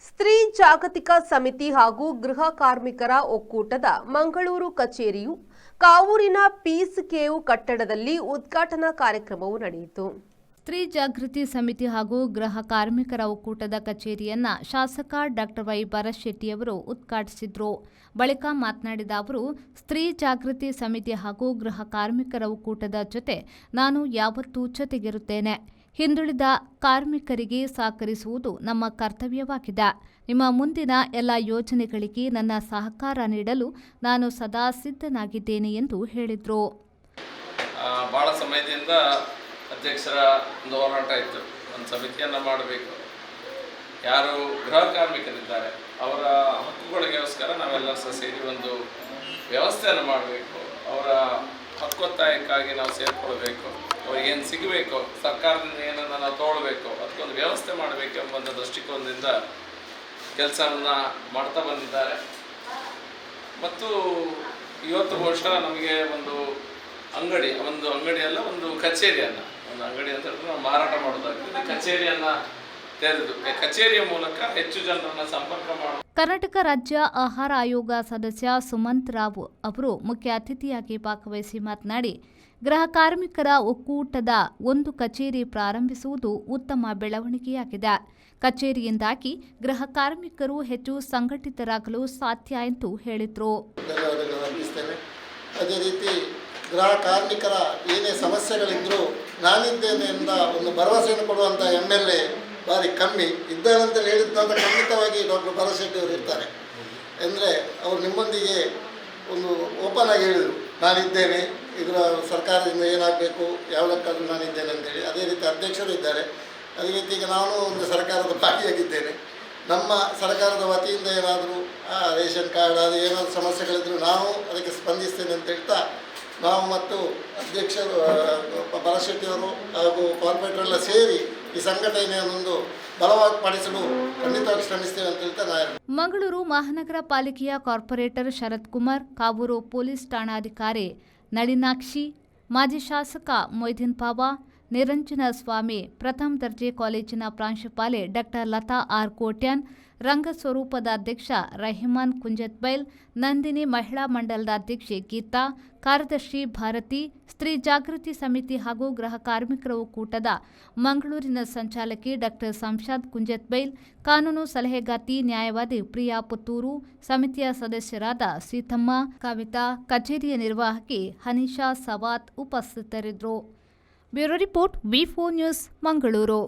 ಸ್ತ್ರೀ ಜಾಗತಿಕ ಸಮಿತಿ ಹಾಗೂ ಗೃಹ ಕಾರ್ಮಿಕರ ಒಕ್ಕೂಟದ ಮಂಗಳೂರು ಕಚೇರಿಯು ಕಾವೂರಿನ ಪೀಸ್ ಕೇವ್ ಕಟ್ಟಡದಲ್ಲಿ ಉದ್ಘಾಟನಾ ಕಾರ್ಯಕ್ರಮವು ನಡೆಯಿತು. ಸ್ತ್ರೀ ಜಾಗೃತಿ ಸಮಿತಿ ಹಾಗೂ ಗೃಹ ಕಾರ್ಮಿಕರ ಒಕ್ಕೂಟದ ಕಚೇರಿಯನ್ನ ಶಾಸಕ ಡಾಕ್ಟರ್ ವೈ ಭರತ್ ಉದ್ಘಾಟಿಸಿದ್ರು. ಬಳಿಕ ಮಾತನಾಡಿದ ಅವರು, ಸ್ತ್ರೀ ಜಾಗೃತಿ ಸಮಿತಿ ಹಾಗೂ ಗೃಹ ಕಾರ್ಮಿಕರ ಒಕ್ಕೂಟದ ಜೊತೆ ನಾನು ಯಾವತ್ತೂ ಜೊತೆಗಿರುತ್ತೇನೆ. ಹಿಂದುಳಿದ ಕಾರ್ಮಿಕರಿಗೆ ಸಹಕರಿಸುವುದು ನಮ್ಮ ಕರ್ತವ್ಯವಾಗಿದೆ. ನಿಮ್ಮ ಮುಂದಿನ ಎಲ್ಲ ಯೋಜನೆಗಳಿಗೆ ನನ್ನ ಸಹಕಾರ ನೀಡಲು ನಾನು ಸದಾ ಸಿದ್ಧನಾಗಿದ್ದೇನೆ ಎಂದು ಹೇಳಿದರು. ಬಹಳ ಸಮಯದಿಂದ ಅಧ್ಯಕ್ಷರ ಒಂದು ಹೋರಾಟ ಇತ್ತು. ಒಂದು ಸಮಿತಿಯನ್ನು ಮಾಡಬೇಕು, ಯಾರು ಗೃಹ ಕಾರ್ಮಿಕರಿದ್ದಾರೆ ಅವರ ಹಕ್ಕುಗಳಿಗೋಸ್ಕರ ನಾವೆಲ್ಲರೂ ಸೇರಿ ಒಂದು ವ್ಯವಸ್ಥೆಯನ್ನು ಮಾಡಬೇಕು, ಅವರ ಹಕ್ಕೊತ್ತಾಯಕ್ಕಾಗಿ ನಾವು ಸೇರಿಕೊಳ್ಬೇಕು, ಅವ್ರಿಗೇನು ಸಿಗಬೇಕು, ಸರ್ಕಾರದಿಂದ ಏನನ್ನು ನಾವು ತೊಗೊಳ್ಬೇಕು, ಅದಕ್ಕೊಂದು ವ್ಯವಸ್ಥೆ ಮಾಡಬೇಕು ಎಂಬ ದೃಷ್ಟಿಕೋನದಿಂದ ಕೆಲಸವನ್ನು ಮಾಡ್ತಾ ಬಂದಿದ್ದಾರೆ. ಮತ್ತು ಇವತ್ತು ಬಹುಶಃ ನಮಗೆ ಒಂದು ಅಂಗಡಿಯಲ್ಲ, ಒಂದು ಕಚೇರಿಯನ್ನು, ಒಂದು ಅಂಗಡಿ ಅಂತ ಹೇಳಿದ್ರೆ ನಾವು ಮಾರಾಟ ಮಾಡೋದಾಗ್ತದೆ, ಕಚೇರಿಯನ್ನು ತೆರೆದು ಕಚೇರಿಯ ಮೂಲಕ ಹೆಚ್ಚು ಜನರನ್ನು ಸಂಪರ್ಕ ಮಾಡುವ. ಕರ್ನಾಟಕ ರಾಜ್ಯ ಆಹಾರ ಆಯೋಗ ಸದಸ್ಯ ಸುಮಂತ್ ರಾವ್ ಅವರು ಮುಖ್ಯ ಅತಿಥಿಯಾಗಿ ಭಾಗವಹಿಸಿ ಮಾತನಾಡಿ, ಗೃಹ ಕಾರ್ಮಿಕರ ಒಕ್ಕೂಟದ ಒಂದು ಕಚೇರಿ ಪ್ರಾರಂಭಿಸುವುದು ಉತ್ತಮ ಬೆಳವಣಿಗೆಯಾಗಿದೆ. ಕಚೇರಿಯಿಂದಾಗಿ ಗೃಹ ಕಾರ್ಮಿಕರು ಹೆಚ್ಚು ಸಂಘಟಿತರಾಗಲು ಸಾಧ್ಯ ಎಂದು ಹೇಳಿದರು. ಅದೇ ರೀತಿ ಗೃಹ ಕಾರ್ಮಿಕರ ಏನೇ ಸಮಸ್ಯೆಗಳಿದ್ದರೂ ನಾನಿದ್ದೇನೆ ಎಂದ ಒಂದು ಭರವಸೆಯನ್ನು ಕೊಡುವಂಥ MLA ಭಾರಿ ಕಮ್ಮಿ ಇದ್ದಾರಂತೇಳಿ ಹೇಳಿದ್ದಂತ ಖಂಡಿತವಾಗಿ ಡಾಕ್ಟರ್ ಭರತ್ ಅವರು ಇರ್ತಾರೆ. ಅಂದರೆ ಅವರು ನಿಮ್ಮೊಂದಿಗೆ ಒಂದು ಓಪನ್ ಆಗಿ ಹೇಳಿದರು, ನಾನಿದ್ದೇನೆ, ಇದರ ಸರ್ಕಾರದಿಂದ ಏನಾಗಬೇಕು ಯಾವುದಕ್ಕಾದರೂ ನಾನಿದ್ದೇನೆ ಅಂತೇಳಿ. ಅದೇ ರೀತಿ ಅಧ್ಯಕ್ಷರು ಇದ್ದಾರೆ. ಅದೇ ರೀತಿ ಈಗ ನಾನು ಒಂದು ಸರ್ಕಾರದ ಭಾಗಿಯಾಗಿದ್ದೇನೆ. ನಮ್ಮ ಸರ್ಕಾರದ ವತಿಯಿಂದ ಏನಾದರೂ ರೇಷನ್ ಕಾರ್ಡ್ ಅದು ಏನಾದರೂ ಸಮಸ್ಯೆಗಳಿದ್ದರೂ ನಾವು ಅದಕ್ಕೆ ಸ್ಪಂದಿಸ್ತೇನೆ ಅಂತ ಹೇಳ್ತಾ, ನಾವು ಮತ್ತು ಅಧ್ಯಕ್ಷರು ಭರತ್ ಅವರು ಹಾಗೂ ಕಾರ್ಪೊರೇಟರೆಲ್ಲ ಸೇರಿ ಈ ಸಂಘಟನೆಯನ್ನೊಂದು ಬಲವಾಗಿ ಪಡಿಸಲು ಖಂಡಿತವಾಗಿ ಶ್ರಮಿಸ್ತೇವೆ ಅಂತ ಹೇಳ್ತಾ ನಾನು. ಮಂಗಳೂರು ಮಹಾನಗರ ಪಾಲಿಕೆಯ ಕಾರ್ಪೊರೇಟರ್ ಶರತ್ ಕುಮಾರ್, ಕಾವೂರು ಪೊಲೀಸ್ ಠಾಣಾಧಿಕಾರಿ ನಳಿನಾಕ್ಷಿ, ಮಾಜಿ ಶಾಸಕ ಮೊಯ್ದೀನ್ ಪಾವಾ, ನಿರಂಜನ ಸ್ವಾಮಿ, ಪ್ರಥಮ ದರ್ಜೆ ಕಾಲೇಜಿನ ಪ್ರಾಂಶುಪಾಲೆ ಡಾಕ್ಟರ್ ಲತಾ ಆರ್ ಕೋಟ್ಯಾನ್, ರಂಗಸ್ವರೂಪದ ಅಧ್ಯಕ್ಷ ರಹಿಮಾನ್ ಕುಂಜತ್ಬೈಲ್, ನಂದಿನಿ ಮಹಿಳಾ ಮಂಡಲದ ಅಧ್ಯಕ್ಷೆ ಗೀತಾ, ಕಾರ್ಯದರ್ಶಿ ಭಾರತಿ, ಸ್ತ್ರೀ ಜಾಗೃತಿ ಸಮಿತಿ ಹಾಗೂ ಗೃಹ ಕಾರ್ಮಿಕರ ಒಕ್ಕೂಟದ ಮಂಗಳೂರಿನ ಸಂಚಾಲಕಿ ಡಾಕ್ಟರ್ ಸಂಶಾದ್ ಕುಂಜತ್ಬೈಲ್, ಕಾನೂನು ಸಲಹೆಗಾತಿ ನ್ಯಾಯವಾದಿ ಪ್ರಿಯಾ ಪುತ್ತೂರು, ಸಮಿತಿಯ ಸದಸ್ಯರಾದ ಸೀತಮ್ಮ, ಕವಿತಾ, ಕಚೇರಿಯ ನಿರ್ವಾಹಕಿ ಹನೀಶಾ ಸವಾತ್ ಉಪಸ್ಥಿತರಿದ್ದರು. ಬ್ಯೂರೋ ರಿಪೋರ್ಟ್, ವಿ4 ನ್ಯೂಸ್, ಮಂಗಳೂರು.